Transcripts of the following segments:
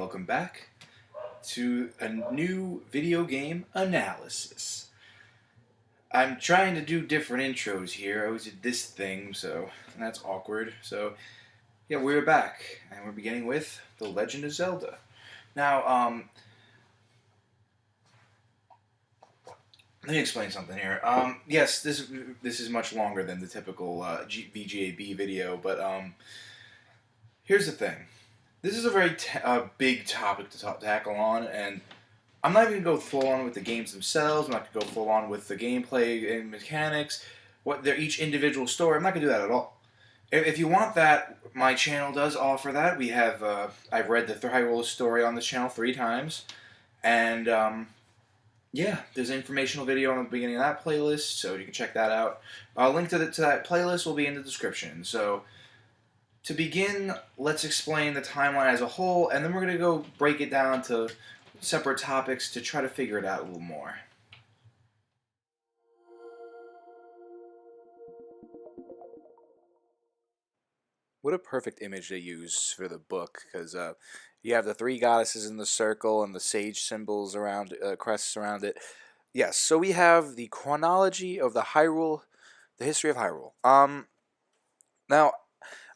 welcome back to a new video game analysis. I'm trying to do different intros here. I always did this thing, so that's awkward. So, yeah, we're back, and we're beginning with The Legend of Zelda. Now, let me explain something here. Yes, this is much longer than the typical VGAB video, but here's the thing. This is a very big topic to tackle on, and I'm not even going to go full on with the games themselves. I'm not going to go full on with the gameplay and mechanics, what they're each individual story. I'm not going to do that at all. If you want that, my channel does offer that. We have I've read the Hyrule story on this channel 3 times, and yeah, there's an informational video on the beginning of that playlist, so you can check that out. A link to that playlist will be in the description. So, to begin, let's explain the timeline as a whole, and then we're going to go break it down to separate topics to try to figure it out a little more. What a perfect image to use for the book, because you have the 3 goddesses in the circle and the sage symbols around, crests around it. Yes, so we have the chronology of the history of Hyrule. Now,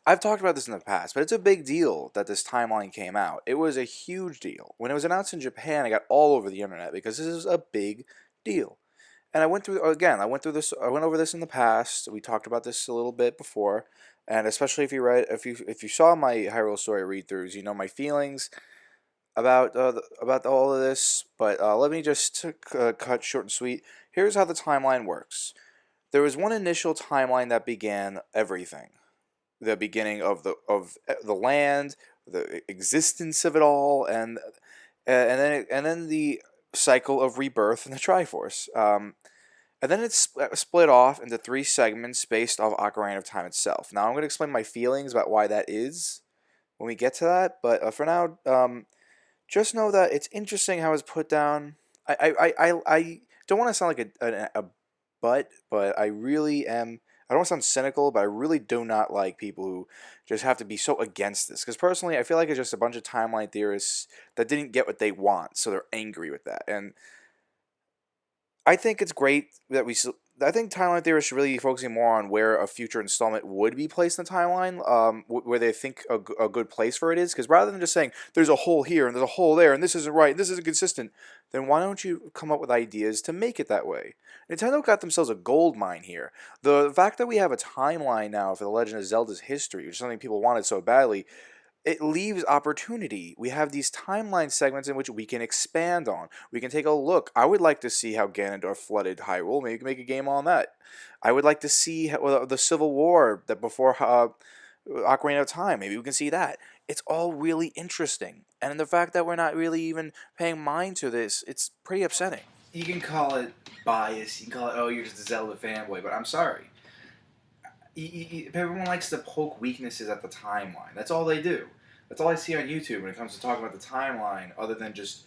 I've talked about this in the past, but it's a big deal that this timeline came out. It was a huge deal. When it was announced in Japan, I got all over the internet because this is a big deal. And I went over this in the past. We talked about this a little bit before, and especially if you saw my Hyrule story read-throughs, you know my feelings about all of this. But let me just cut short and sweet. Here's how the timeline works. There was one initial timeline that began everything. The beginning of the land, the existence of it all, and then the cycle of rebirth in the Triforce. And then it's split off into 3 segments based off Ocarina of Time itself. Now I'm going to explain my feelings about why that is when we get to that. But for now, just know that it's interesting how it's put down. I don't want to sound like a but I really am. I don't want to sound cynical, but I really do not like people who just have to be so against this. Because personally, I feel like it's just a bunch of timeline theorists that didn't get what they want, so they're angry with that. And I think it's great that I think timeline theorists should really be focusing more on where a future installment would be placed in the timeline, where they think a good place for it is. Because rather than just saying, there's a hole here, and there's a hole there, and this isn't right, and this isn't consistent, then why don't you come up with ideas to make it that way? Nintendo got themselves a gold mine here. The fact that we have a timeline now for The Legend of Zelda's history, which is something people wanted so badly, it leaves opportunity. We have these timeline segments in which we can expand on. We can take a look. I would like to see how Ganondorf flooded Hyrule. Maybe we can make a game on that. I would like to see the Civil War that before Ocarina of Time. Maybe we can see that. It's all really interesting. And the fact that we're not really even paying mind to this, it's pretty upsetting. You can call it bias. You can call it, oh, you're just a Zelda fanboy. But I'm sorry. Everyone likes to poke weaknesses at the timeline. That's all they do. That's all I see on YouTube when it comes to talking about the timeline, other than just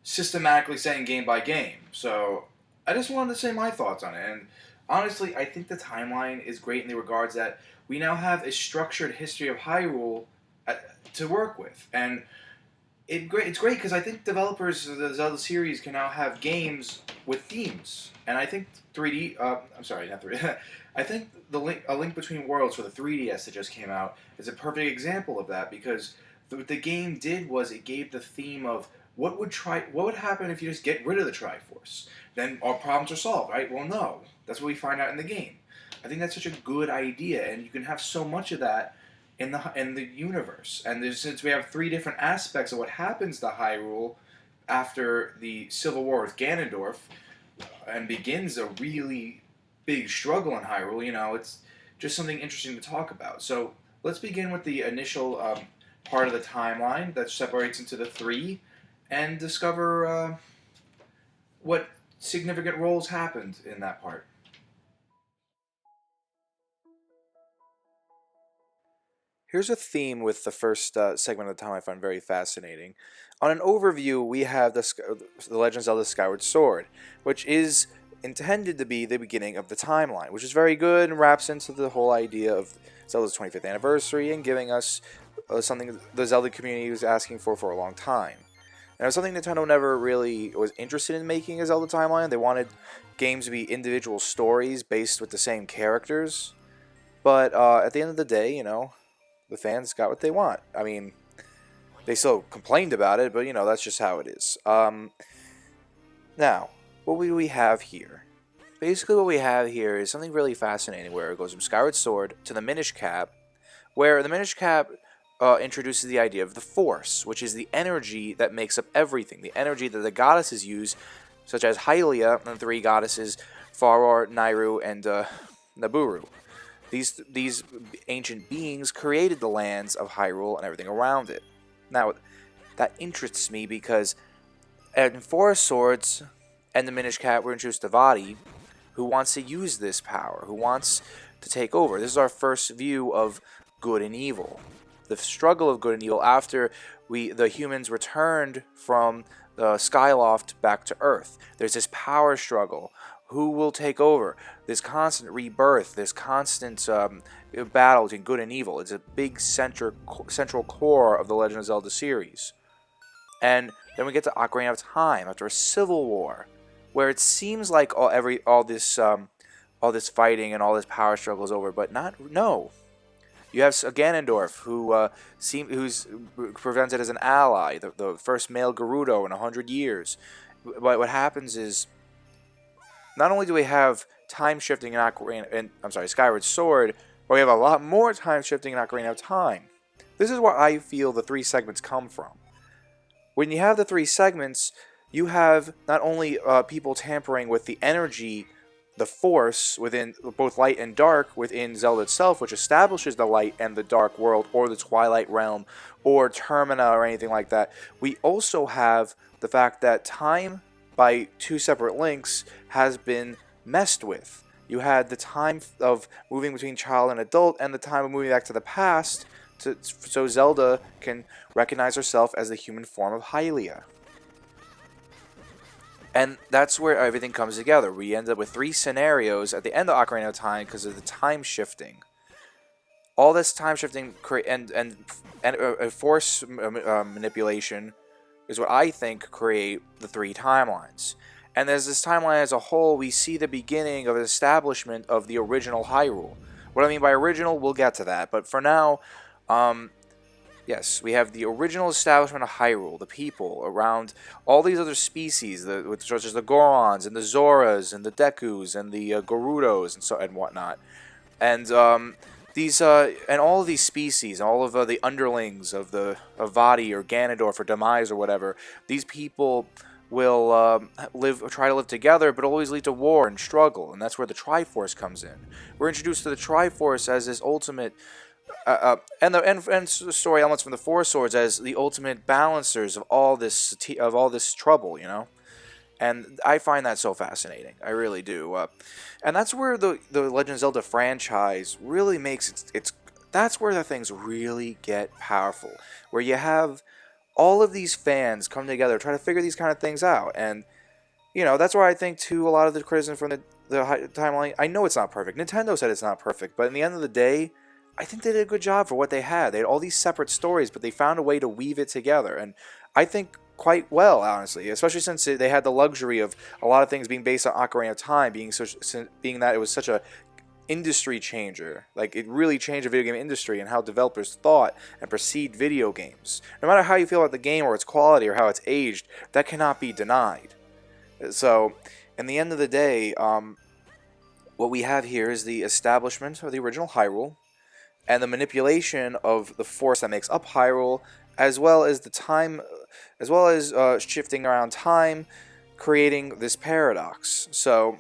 systematically saying game by game. So I just wanted to say my thoughts on it. And honestly, I think the timeline is great in the regards that we now have a structured history of Hyrule to work with. And it's great because I think developers of the Zelda series can now have games with themes. And I think 3D, I'm sorry, not 3D. I think A Link Between Worlds for the 3DS that just came out is a perfect example of that, because what the game did was it gave the theme of what would happen if you just get rid of the Triforce. Then all problems are solved, right? Well, no. That's what we find out in the game. I think that's such a good idea, and you can have so much of that in the universe. And since we have 3 different aspects of what happens to Hyrule after the Civil War with Ganondorf, and begins a really big struggle in Hyrule, you know, it's just something interesting to talk about. So let's begin with the initial part of the timeline that separates into the 3, and discover what significant roles happened in that part. Here's a theme with the first segment of the time I find very fascinating. On an overview, we have the Legend of Zelda Skyward Sword, which is intended to be the beginning of the timeline, which is very good and wraps into the whole idea of Zelda's 25th anniversary and giving us something the Zelda community was asking for a long time. And it was something Nintendo never really was interested in making a Zelda timeline. They wanted games to be individual stories based with the same characters. But at the end of the day, the fans got what they want. I mean, they still complained about it, but, that's just how it is. Now, what do we have here? Basically, what we have here is something really fascinating where it goes from Skyward Sword to the Minish Cap, where the Minish Cap introduces the idea of the Force, which is the energy that makes up everything, the energy that the goddesses use, such as Hylia and the three goddesses, Faror, Nayru, and Nabooru. These ancient beings created the lands of Hyrule and everything around it. Now, that interests me because in Forest Swords and the Minish Cap were introduced to Vaati, who wants to use this power, who wants to take over. This is our first view of good and evil. The struggle of good and evil after the humans returned from the Skyloft back to Earth. There's this power struggle. Who will take over? This constant rebirth, this constant battle between good and evil. It's a big central core of the Legend of Zelda series. And then we get to Ocarina of Time after a civil war, where it seems like all this fighting and all this power struggle is over, but no. You have Ganondorf, who's presented as an ally, the first male Gerudo in 100 years. But what happens is, not only do we have time shifting in Skyward Sword, but we have a lot more time shifting in Ocarina of Time. This is where I feel the three segments come from. When you have the three segments, you have not only people tampering with the energy, the Force within both light and dark within Zelda itself, which establishes the light and the dark world, or the Twilight Realm, or Termina, or anything like that. We also have the fact that time, by two separate links, has been messed with. You had the time of moving between child and adult, and the time of moving back to the past, so Zelda can recognize herself as the human form of Hylia. And that's where everything comes together. We end up with three scenarios at the end of Ocarina of Time because of the time shifting. All this time shifting and force manipulation is what I think create the three timelines. And as this timeline as a whole, we see the beginning of the establishment of the original Hyrule. What I mean by original, we'll get to that. But for now, yes, we have the original establishment of Hyrule, the people around all these other species, such as the Gorons and the Zoras and the Dekus and the Gerudos and whatnot, and and all of these species, all of the underlings of Vaati or Ganondorf or Demise or whatever. These people will try to live together, but always lead to war and struggle, and that's where the Triforce comes in. We're introduced to the Triforce as this ultimate. And the story elements from the Four Swords as the ultimate balancers of all this trouble, and I find that so fascinating. I really do. And that's where the Legend of Zelda franchise really makes its. That's where the things really get powerful, where you have all of these fans come together, try to figure these kind of things out, and that's where I think too a lot of the criticism from the timeline. I know it's not perfect. Nintendo said it's not perfect, but in the end of the day, I think they did a good job for what they had. They had all these separate stories, but they found a way to weave it together. And I think quite well, honestly, especially since they had the luxury of a lot of things being based on Ocarina of Time, being that it was such a industry changer. Like, it really changed the video game industry and how developers thought and perceived video games. No matter how you feel about the game or its quality or how it's aged, that cannot be denied. So, in the end of the day, what we have here is the establishment of the original Hyrule, and the manipulation of the force that makes up Hyrule, as well as shifting around time, creating this paradox. So,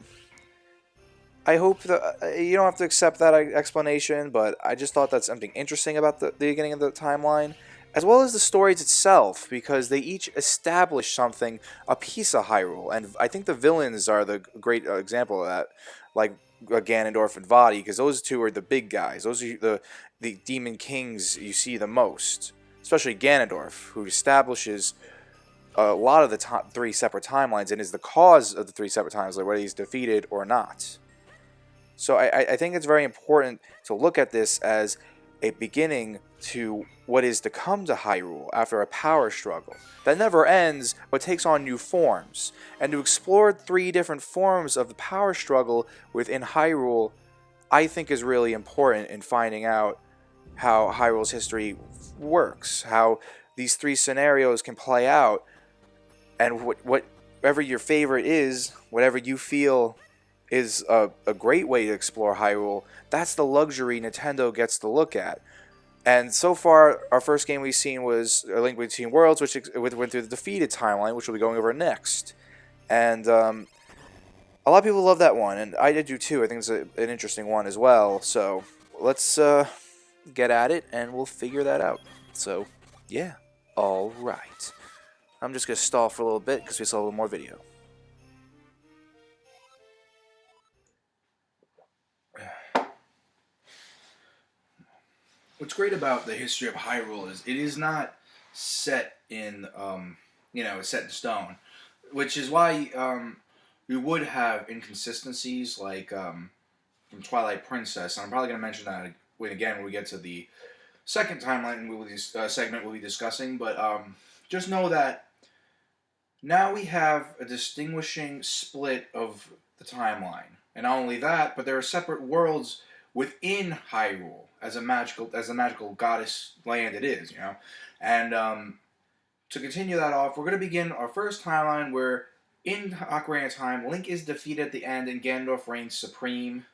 I hope that you don't have to accept that explanation, but I just thought that's something interesting about the beginning of the timeline, as well as the stories itself, because they each establish something, a piece of Hyrule, and I think the villains are the great example of that, like Ganondorf and Vaati, because those two are the big guys. Those are the demon kings you see the most, especially Ganondorf, who establishes a lot of the three separate timelines and is the cause of the three separate timelines, like whether he's defeated or not. So I think it's very important to look at this as a beginning to what is to come to Hyrule after a power struggle that never ends but takes on new forms. And to explore three different forms of the power struggle within Hyrule, I think is really important in finding out how Hyrule's history works, how these three scenarios can play out, and whatever your favorite is, whatever you feel is a great way to explore Hyrule, that's the luxury Nintendo gets to look at. And so far, our first game we've seen was A Link Between Worlds, which went through the defeated timeline, which we'll be going over next. And a lot of people love that one, and I did too. I think it's an interesting one as well. So let's get at it, and we'll figure that out. So, yeah. All right. I'm just going to stall for a little bit because we still have a little more video. What's great about the history of Hyrule is it is not set in, set in stone, which is why we would have inconsistencies like from Twilight Princess. And I'm probably going to mention that when we get to the second timeline segment we'll be discussing. But just know that now we have a distinguishing split of the timeline, and not only that, but there are separate worlds within Hyrule as a magical goddess land it is, And to continue that off, we're going to begin our first timeline where in Ocarina of Time, Link is defeated at the end and Ganondorf reigns supreme,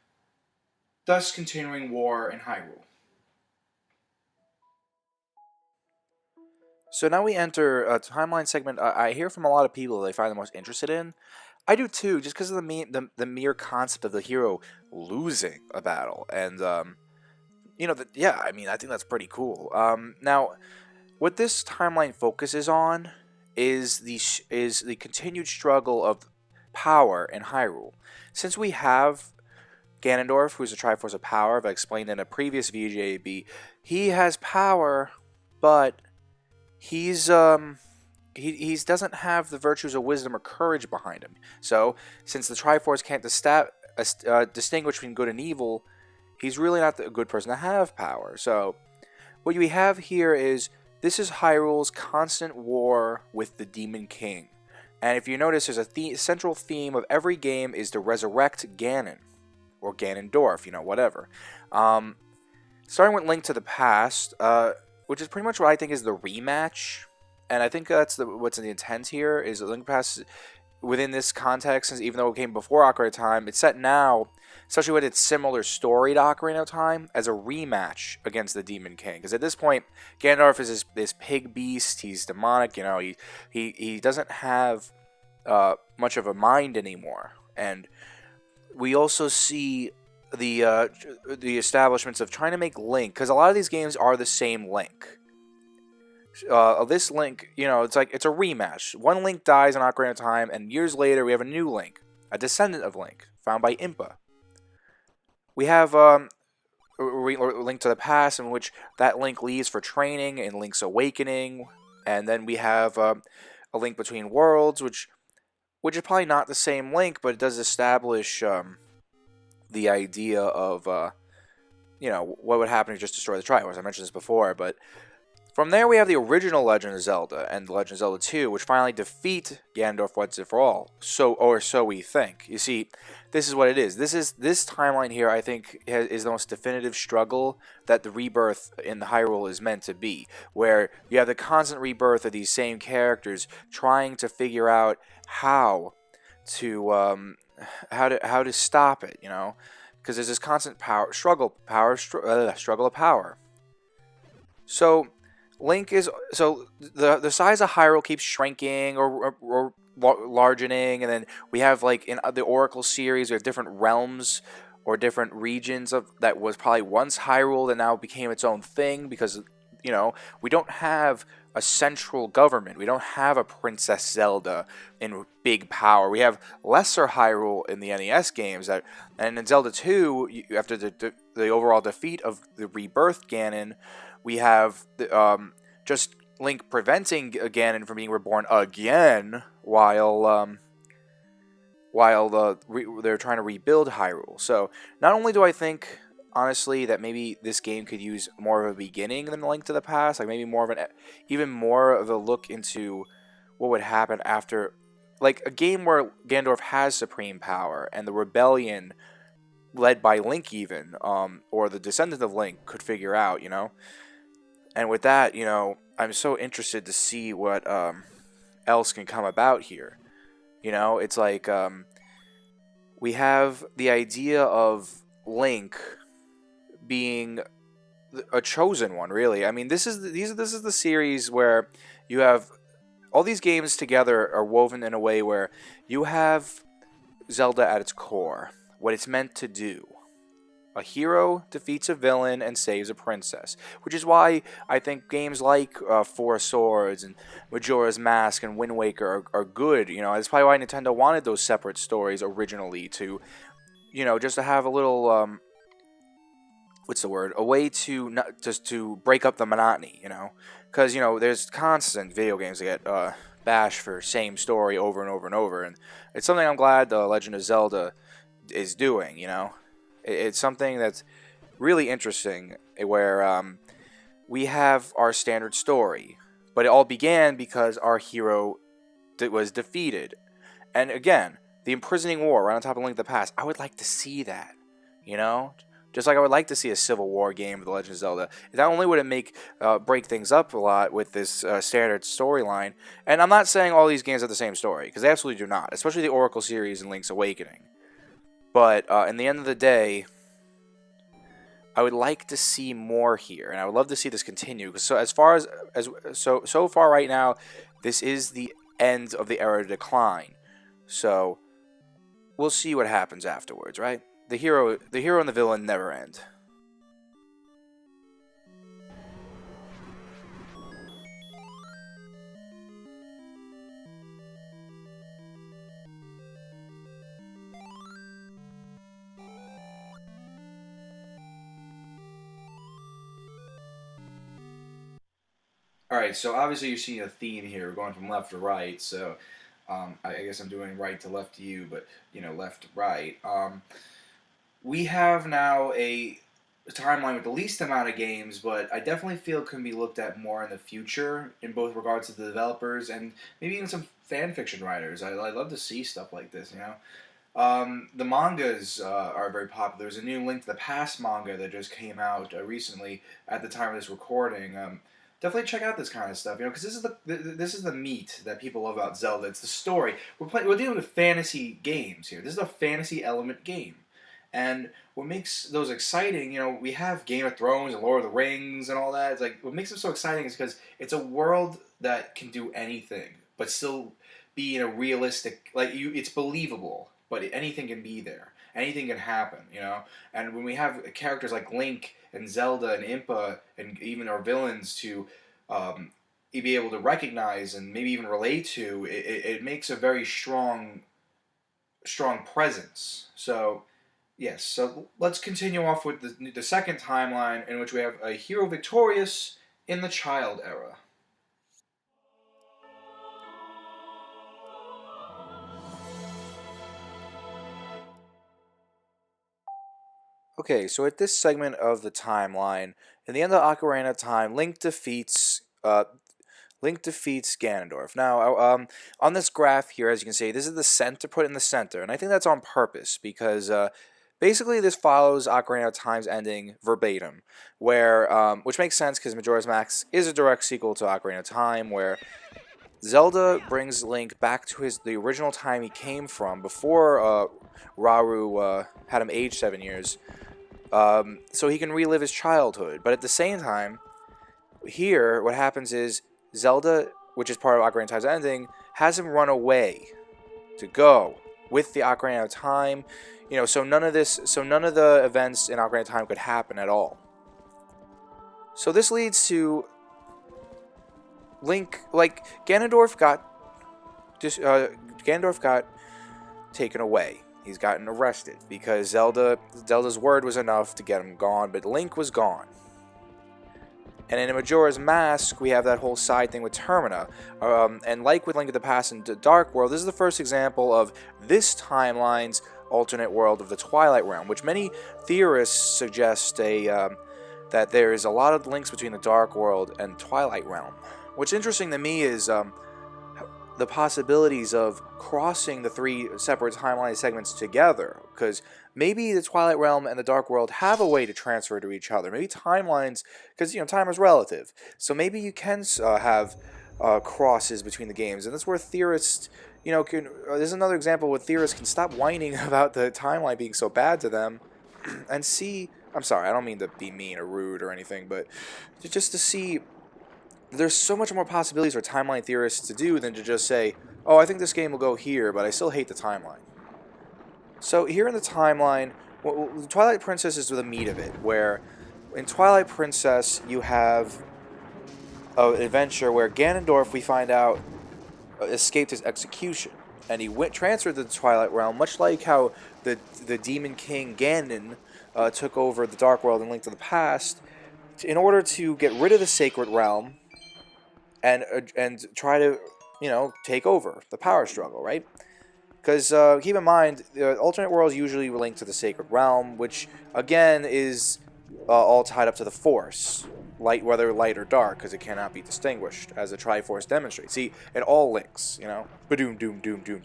thus continuing war in Hyrule. So now we enter a timeline segment I hear from a lot of people they find the most interested in. I do too, just because of the mere concept of the hero losing a battle, and I think that's pretty cool. Now, what this timeline focuses on is the continued struggle of power in Hyrule. Since we have Ganondorf, who's a Triforce of Power, I've explained in a previous VGAB, he has power, but he doesn't have the virtues of wisdom or courage behind him. So, since the Triforce can't distinguish between good and evil, he's really not a good person to have power. So, what we have here is, this is Hyrule's constant war with the Demon King. And if you notice, there's a central theme of every game is to resurrect Ganon. Or Ganondorf, whatever. Starting with Link to the Past, which is pretty much what I think is the rematch. And I think that's what's in the intent here, is that Link Past, within this context, even though it came before Ocarina of Time, it's set now, especially with its similar story to Ocarina of Time, as a rematch against the Demon King. Because at this point, Ganondorf is this pig beast, he's demonic, he doesn't have much of a mind anymore. And we also see the establishments of trying to make Link, because a lot of these games are the same Link. This Link, it's a rematch. One Link dies in Ocarina of Time, and years later we have a new Link, a descendant of Link, found by Impa. We have Link to the Past, in which that Link leaves for training in Link's Awakening, and then we have a Link Between Worlds, which is probably not the same Link, but it does establish the idea of what would happen if you just destroy the Triforce. I mentioned this before, but from there we have the original Legend of Zelda and the Legend of Zelda 2, which finally defeat Ganondorf once and for all. So we think. You see, this is what it is. This timeline here, I think, is the most definitive struggle that the rebirth in the Hyrule is meant to be, where you have the constant rebirth of these same characters trying to figure out how to stop it, because there's this constant struggle of power. So Link is the size of Hyrule keeps shrinking or largening, and then we have, like, in the Oracle series, we have different realms or different regions of that was probably once Hyrule that now became its own thing, because we don't have a central government. We don't have a Princess Zelda in big power. We have lesser Hyrule in the NES games, and in Zelda 2, after the overall defeat of the rebirth Ganon, we have just Link preventing Ganon from being reborn again while they're trying to rebuild Hyrule. So not only do I think, honestly, that maybe this game could use more of a beginning than Link to the Past, like maybe even more of a look into what would happen after, like a game where Ganondorf has supreme power and the rebellion led by Link even, or the descendant of Link could figure out, And with that, I'm so interested to see what else can come about here. It's like we have the idea of Link being a chosen one, really. I mean, this is the series where you have all these games together are woven in a way where you have Zelda at its core, what it's meant to do. A hero defeats a villain and saves a princess, which is why I think games like Four Swords and Majora's Mask and Wind Waker are good. That's probably why Nintendo wanted those separate stories originally to, just to have a little what's the word? A way to not just to break up the monotony. Because there's constant video games that get bashed for same story over and over and over, and it's something I'm glad the Legend of Zelda is doing. It's something that's really interesting where we have our standard story, but it all began because our hero was defeated. And again, the imprisoning war right on top of Link to the Past, I would like to see that, Just like I would like to see a Civil War game with The Legend of Zelda. Not only would it break things up a lot with this standard storyline, and I'm not saying all these games have the same story, because they absolutely do not, especially the Oracle series and Link's Awakening. But in the end of the day, I would like to see more here, and I would love to see this continue. So so far right now, this is the end of the era of decline. So we'll see what happens afterwards, right? The hero and the villain never end. Alright, so obviously you're seeing a theme here, going from left to right, so I guess I'm doing right to left to you, but, left to right. We have now a timeline with the least amount of games, but I definitely feel can be looked at more in the future, in both regards to the developers and maybe even some fan fiction writers. I'd love to see stuff like this, The mangas are very popular. There's a new Link to the Past manga that just came out recently at the time of this recording. Definitely check out this kind of stuff, because this is the meat that people love about Zelda. It's the story. We're dealing with fantasy games here. This is a fantasy element game, and what makes those exciting, we have Game of Thrones and Lord of the Rings and all that. It's like what makes them so exciting is because it's a world that can do anything, but still be in a realistic, it's believable, but anything can be there. Anything can happen, And when we have characters like Link and Zelda and Impa and even our villains to be able to recognize and maybe even relate to, it makes a very strong presence. So, yes. So let's continue off with the second timeline in which we have a hero victorious in the child era. Okay, so at this segment of the timeline, in the end of Ocarina of Time, Link defeats Ganondorf. Now, on this graph here, as you can see, this is the center, put in the center, and I think that's on purpose because basically this follows Ocarina of Time's ending verbatim, where which makes sense because Majora's Mask is a direct sequel to Ocarina of Time, where Zelda brings Link back to the original time he came from before Rauru had him age 7 years. So he can relive his childhood. But at the same time, here, what happens is Zelda, which is part of Ocarina of Time's ending, has him run away to go with the Ocarina of Time. So none of the events in Ocarina of Time could happen at all. So this leads to Link, Ganondorf got taken away. He's gotten arrested because Zelda's word was enough to get him gone, but Link was gone. And in Majora's Mask, we have that whole side thing with Termina. And like with Link to the Past and the Dark World, this is the first example of this timeline's alternate world of the Twilight Realm, which many theorists suggest that there is a lot of links between the Dark World and Twilight Realm. What's interesting to me is the possibilities of crossing the three separate timeline segments together, because maybe the Twilight Realm and the Dark World have a way to transfer to each other. Maybe timelines, because time is relative, so maybe you can have crosses between the games, and that's where theorists, can. There's another example where theorists can stop whining about the timeline being so bad to them, and see. I'm sorry, I don't mean to be mean or rude or anything, but just to see. There's so much more possibilities for timeline theorists to do than to just say, oh, I think this game will go here, but I still hate the timeline. So here in the timeline, Twilight Princess is the meat of it, where in Twilight Princess you have an adventure where Ganondorf, we find out, escaped his execution, and he transferred to the Twilight Realm, much like how the Demon King Ganon took over the Dark World and Link to the Past, in order to get rid of the Sacred Realm and try to, take over the power struggle, right? Because keep in mind, alternate worlds usually link to the Sacred Realm, which again is all tied up to the Force, whether light or dark, because it cannot be distinguished, as the Triforce demonstrates. See, it all links, Ba-doom, doom, doom, doom.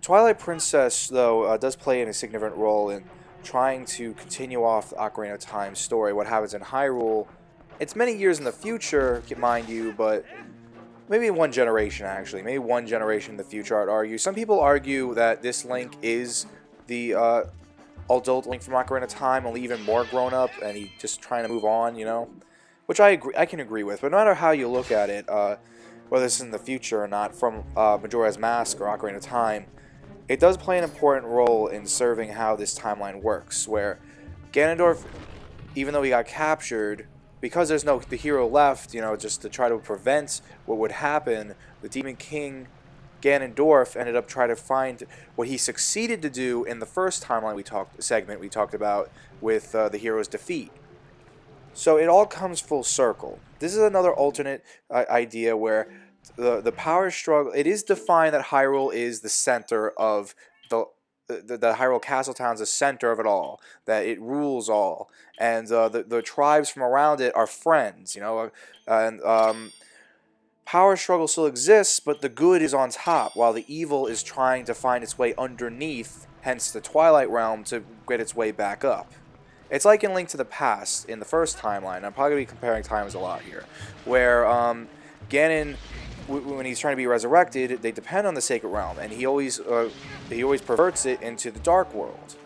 Twilight Princess, though, does play a significant role in trying to continue off the Ocarina of Time story. What happens in Hyrule? It's many years in the future, mind you, but maybe one generation, actually. Maybe one generation in the future, I'd argue. Some people argue that this Link is the adult Link from Ocarina of Time, only even more grown up, and he's just trying to move on, Which I can agree with, but no matter how you look at it, whether it's in the future or not, from Majora's Mask or Ocarina of Time, it does play an important role in serving how this timeline works, where Ganondorf, even though he got captured, because there's no the hero left, just to try to prevent what would happen, the Demon King Ganondorf ended up trying to find what he succeeded to do in the first timeline we talked about with the hero's defeat. So it all comes full circle. This is another alternate idea where the power struggle. It is defined that Hyrule is the center of the Hyrule Castle Town's the center of it all, that it rules all, and the tribes from around it are friends, and power struggle still exists, but the good is on top, while the evil is trying to find its way underneath, hence the Twilight Realm, to get its way back up. It's like in Link to the Past, in the first timeline. I'm probably going to be comparing times a lot here, where Ganon, when he's trying to be resurrected, they depend on the Sacred Realm, and he always perverts it into the Dark World.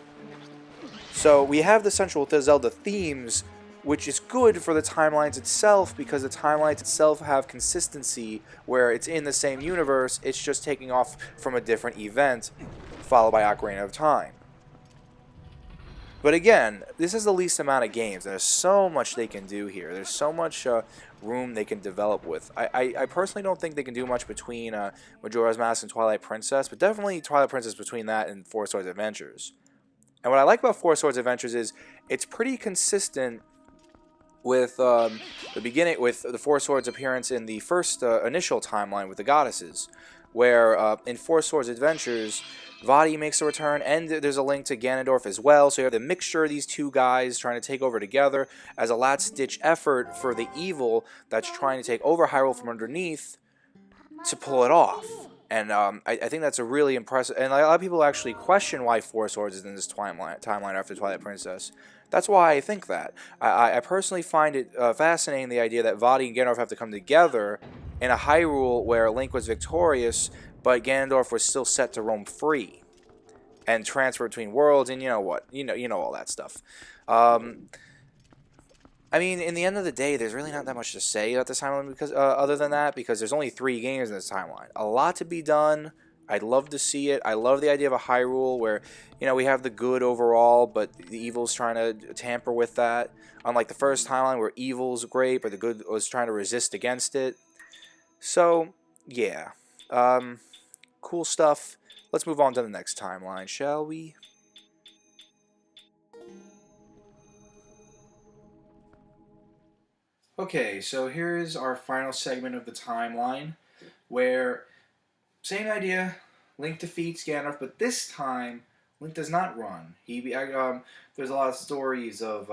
So we have the central Zelda themes, which is good for the timelines itself, because the timelines itself have consistency, where it's in the same universe, it's just taking off from a different event, followed by Ocarina of Time. But again, this is the least amount of games. There's so much they can do here. There's so much room they can develop with. I personally don't think they can do much between Majora's Mask and Twilight Princess, but definitely Twilight Princess between that and Four Swords Adventures. And what I like about Four Swords Adventures is it's pretty consistent with the beginning, with the Four Swords appearance in the first initial timeline with the goddesses, where in Four Swords Adventures, Vaati makes a return, and there's a link to Ganondorf as well, so you have the mixture of these two guys trying to take over together as a last-ditch effort for the evil that's trying to take over Hyrule from underneath to pull it off. And I think that's a really impressive, and a lot of people actually question why Four Swords is in this timeline after Twilight Princess. That's why I think that. I personally find it fascinating, the idea that Vaati and Ganondorf have to come together in a Hyrule where Link was victorious, but Ganondorf was still set to roam free and transfer between worlds, and you know what, you know all that stuff. I mean, in the end of the day, there's really not that much to say about this timeline, because other than that, because there's only 3 games in this timeline. A lot to be done. I'd love to see it. I love the idea of a Hyrule where, we have the good overall, but the evil's trying to tamper with that. Unlike the first timeline where evil's great, but the good was trying to resist against it. So, yeah. Cool stuff. Let's move on to the next timeline, shall we? Okay, so here's our final segment of the timeline, where same idea. Link defeats Ganondorf, but this time Link does not run. There's a lot of stories of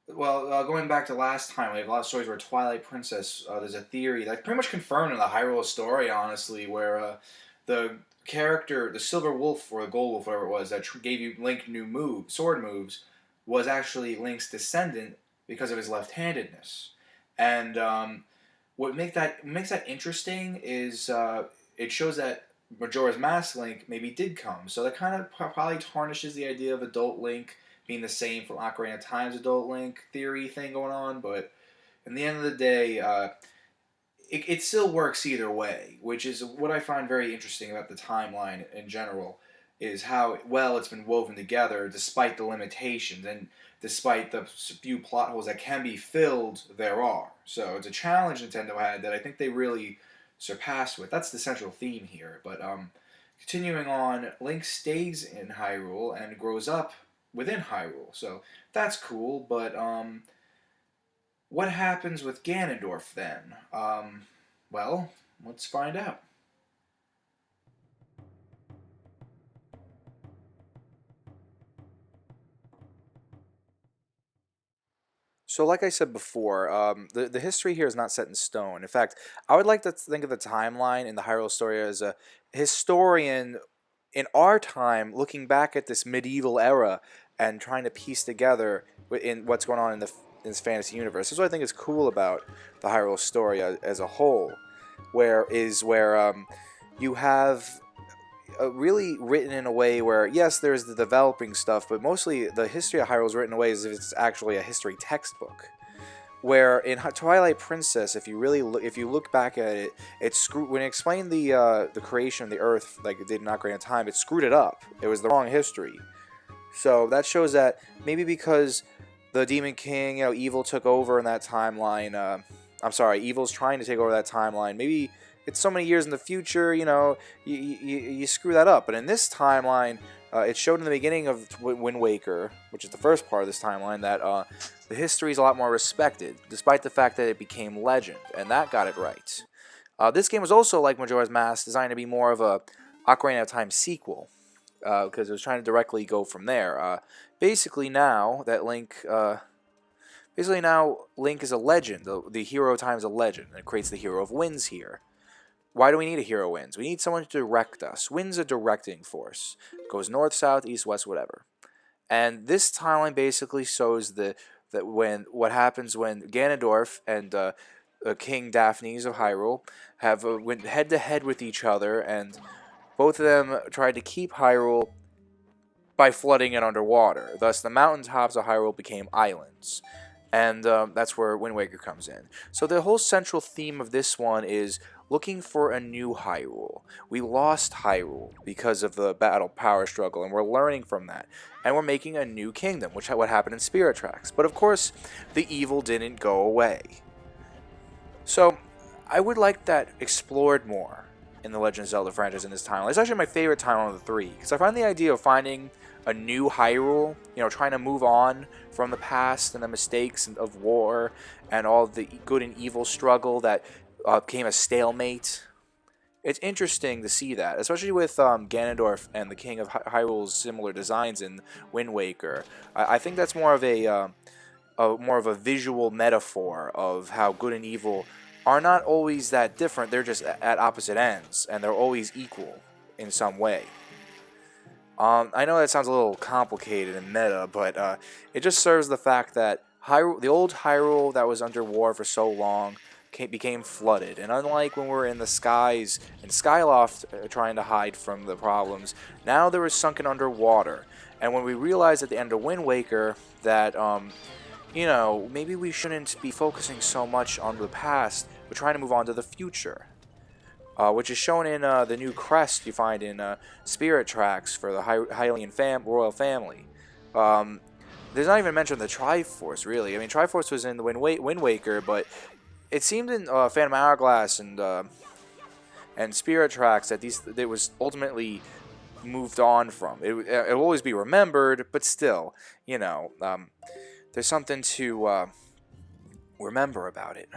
going back to last time. We have a lot of stories where Twilight Princess. There's a theory that's pretty much confirmed in the Hyrule story, honestly, where the character, the Silver Wolf or the Gold Wolf, whatever it was, that gave you Link new sword moves, was actually Link's descendant because of his left-handedness. And what makes that interesting is it shows that Majora's Mask Link maybe did come. So that kind of probably tarnishes the idea of adult Link being the same from Ocarina of Time's adult Link theory thing going on. But in the end of the day, it still works either way, which is what I find very interesting about the timeline in general, is how well it's been woven together despite the limitations and despite the few plot holes that can be filled there are. So it's a challenge Nintendo had that I think they really surpassed with. That's the central theme here. But continuing on, Link stays in Hyrule and grows up within Hyrule. So that's cool, but what happens with Ganondorf then? Well, let's find out. So, like I said before, the history here is not set in stone. In fact, I would like to think of the timeline in the Hyrule story as a historian in our time looking back at this medieval era and trying to piece together in what's going on in this fantasy universe. This is what I think is cool about the Hyrule story as a whole, where you have really written in a way where, yes, there's the developing stuff, but mostly the history of Hyrule is written in a way as if it's actually a history textbook. Where in Twilight Princess, if you look back at it, when it explained the creation of the Earth like it did in Ocarina of Time, it screwed it up. It was the wrong history. So that shows that maybe because the Demon King, evil took over in that timeline. I'm sorry, evil's trying to take over that timeline. Maybe it's so many years in the future, you screw that up. But in this timeline, it showed in the beginning of Wind Waker, which is the first part of this timeline, that the history is a lot more respected, despite the fact that it became legend, and that got it right. This game was also, like Majora's Mask, designed to be more of a Ocarina of Time sequel, because it was trying to directly go from there. Basically now Link is a legend. The hero of time is a legend, and it creates the hero of winds here. Why do we need a hero winds? We need someone to direct us. Wind's a directing force. It goes north, south, east, west, whatever. And this timeline basically shows what happens when Ganondorf and King Daphnes of Hyrule went head to head with each other, and both of them tried to keep Hyrule by flooding it underwater. Thus, the mountaintops of Hyrule became islands. And that's where Wind Waker comes in. So the whole central theme of this one is looking for a new Hyrule. We lost Hyrule because of the battle power struggle, and we're learning from that. And we're making a new kingdom, which is what happened in Spirit Tracks. But of course, the evil didn't go away. So I would like that explored more in the Legend of Zelda franchise in this timeline. It's actually my favorite timeline of the three, because I find the idea of finding a new Hyrule, trying to move on from the past and the mistakes of war and all the good and evil struggle that became a stalemate. It's interesting to see that, especially with Ganondorf and the King of Hyrule's similar designs in Wind Waker. I think that's more of a visual metaphor of how good and evil are not always that different. They're just at opposite ends, and they're always equal in some way. I know that sounds a little complicated and meta, but it just serves the fact that the old Hyrule that was under war for so long became flooded. And unlike when we were in the skies in Skyloft trying to hide from the problems, now they were sunken underwater. And when we realized at the end of Wind Waker that, maybe we shouldn't be focusing so much on the past, but trying to move on to the future. Which is shown in the new crest you find in Spirit Tracks for the Hylian royal family. There's not even mention of the Triforce, really. I mean, Triforce was in the Wind Waker, but it seemed in Phantom Hourglass and Spirit Tracks that it was ultimately moved on from. It'll always be remembered, but still, there's something to remember about it.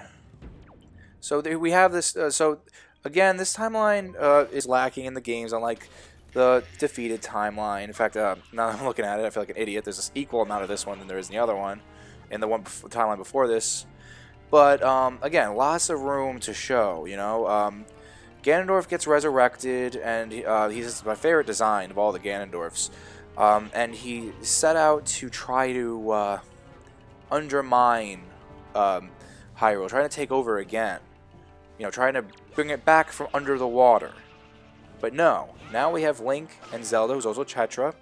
So we have this. So again, this timeline is lacking in the games, unlike the defeated timeline. In fact, now that I'm looking at it, I feel like an idiot. There's this equal amount of this one than there is in the other one, and the timeline before this. But again, lots of room to show. Ganondorf gets resurrected, and he's my favorite design of all the Ganondorfs. And he set out to try to undermine Hyrule, trying to take over again. Trying to bring it back from under the water. But no, now we have Link and Zelda, who's also Chetra,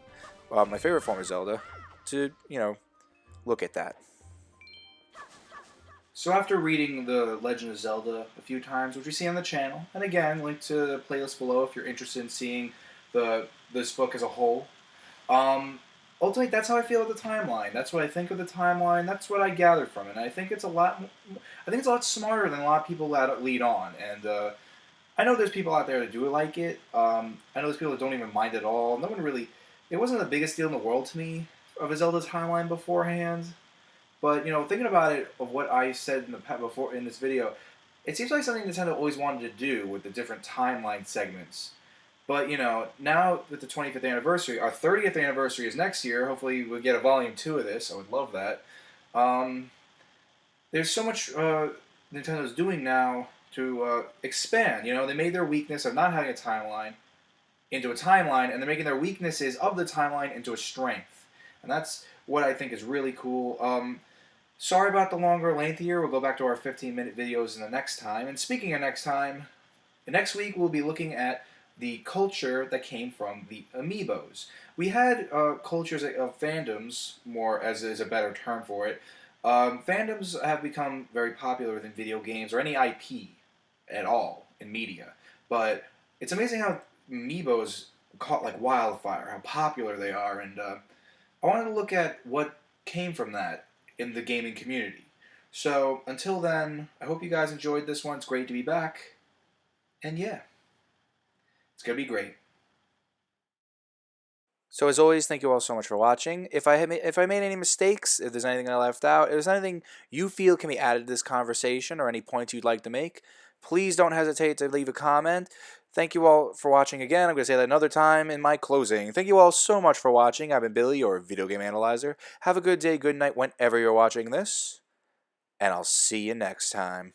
my favorite form of Zelda, to, look at that. So after reading The Legend of Zelda a few times, which we see on the channel, and again, link to the playlist below if you're interested in seeing this book as a whole, ultimately, that's how I feel with the timeline. That's what I think of the timeline. That's what I gathered from it. And I think it's a lot smarter than a lot of people that lead on. And I know there's people out there that do like it. I know there's people that don't even mind at all. No one really. It wasn't the biggest deal in the world to me of a Zelda timeline beforehand. But thinking about it, of what I said before in this video, it seems like something Nintendo always wanted to do with the different timeline segments. But, now with the 25th anniversary, our 30th anniversary is next year. Hopefully we'll get a volume 2 of this. I would love that. There's so much Nintendo's doing now to expand. They made their weakness of not having a timeline into a timeline, and they're making their weaknesses of the timeline into a strength. And that's what I think is really cool. Sorry about the longer, lengthier. We'll go back to our 15-minute videos in the next time. And speaking of next time, next week we'll be looking at the culture that came from the amiibos. We had cultures of fandoms, more as is a better term for it. Fandoms have become very popular within video games or any IP at all in media. But it's amazing how amiibos caught like wildfire, how popular they are. And I wanted to look at what came from that in the gaming community. So until then, I hope you guys enjoyed this one. It's great to be back. And yeah. It's going to be great. So as always, thank you all so much for watching. If I made any mistakes, if there's anything I left out, if there's anything you feel can be added to this conversation or any points you'd like to make, please don't hesitate to leave a comment. Thank you all for watching again. I'm going to say that another time in my closing. Thank you all so much for watching. I've been Billy, your video game analyzer. Have a good day, good night, whenever you're watching this. And I'll see you next time.